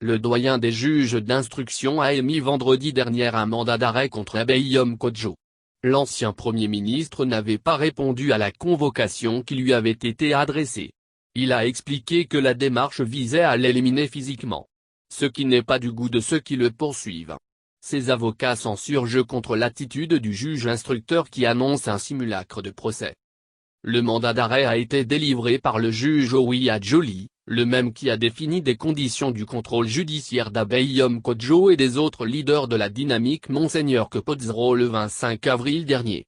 Le doyen des juges d'instruction a émis vendredi dernier un mandat d'arrêt contre Abeyom Kodjo. L'ancien Premier ministre n'avait pas répondu à la convocation qui lui avait été adressée. Il a expliqué que la démarche visait à l'éliminer physiquement. Ce qui n'est pas du goût de ceux qui le poursuivent. Ses avocats s'insurgent contre l'attitude du juge instructeur qui annonce un simulacre de procès. Le mandat d'arrêt a été délivré par le juge Owiya Jolly, le même qui a défini des conditions du contrôle judiciaire d'Abeyom Kodjo et des autres leaders de la dynamique Monseigneur Kpodzro le 25 avril dernier.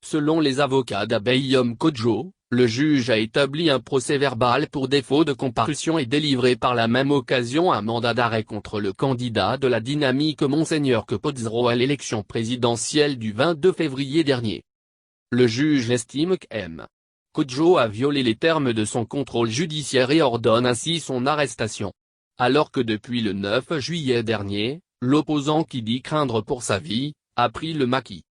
Selon les avocats d'Abeyom Kodjo, le juge a établi un procès-verbal pour défaut de comparution et délivré par la même occasion un mandat d'arrêt contre le candidat de la dynamique Monseigneur Kpodzro à l'élection présidentielle du 22 février dernier. Le juge estime qu'M. Kodjo a violé les termes de son contrôle judiciaire et ordonne ainsi son arrestation. Alors que depuis le 9 juillet dernier, l'opposant qui dit craindre pour sa vie, a pris le maquis.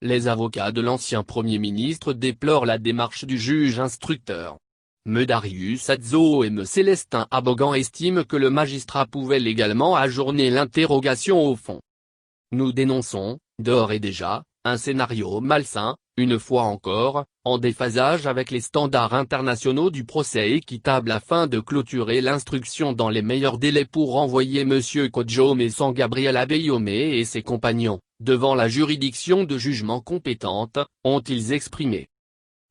Les avocats de l'ancien Premier ministre déplorent la démarche du juge instructeur. M. Darius Adzo et M. Célestin Abogan estiment que le magistrat pouvait légalement ajourner l'interrogation au fond. Nous dénonçons, d'ores et déjà, un scénario malsain, une fois encore, en déphasage avec les standards internationaux du procès équitable afin de clôturer l'instruction dans les meilleurs délais pour renvoyer M. Kodjo mais sans Gabriel Abeyome et ses compagnons, devant la juridiction de jugement compétente, ont-ils exprimé.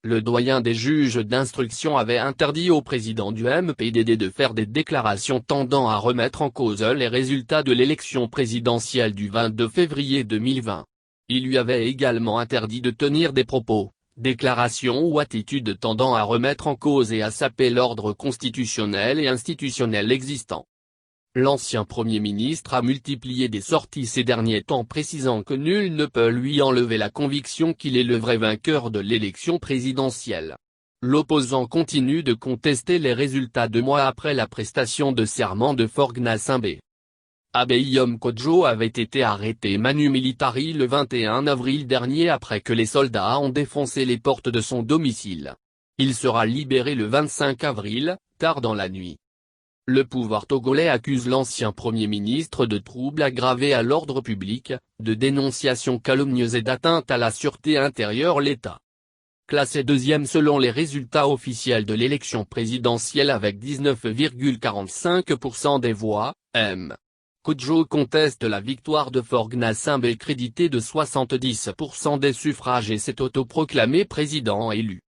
Le doyen des juges d'instruction avait interdit au président du MPDD de faire des déclarations tendant à remettre en cause les résultats de l'élection présidentielle du 22 février 2020. Il lui avait également interdit de tenir des propos, déclarations ou attitudes tendant à remettre en cause et à saper l'ordre constitutionnel et institutionnel existant. L'ancien Premier ministre a multiplié des sorties ces derniers temps précisant que nul ne peut lui enlever la conviction qu'il est le vrai vainqueur de l'élection présidentielle. L'opposant continue de contester les résultats 2 mois après la prestation de serment de Forgna Simbé. Abeyom Kodjo avait été arrêté manu militari le 21 avril dernier après que les soldats ont défoncé les portes de son domicile. Il sera libéré le 25 avril, tard dans la nuit. Le pouvoir togolais accuse l'ancien Premier ministre de troubles aggravés à l'ordre public, de dénonciations calomnieuses et d'atteinte à la sûreté intérieure. L'État, classé deuxième selon les résultats officiels de l'élection présidentielle avec 19,45% des voix, M. Kodjo conteste la victoire de Forgna Simbé crédité de 70% des suffrages et s'est autoproclamé président élu.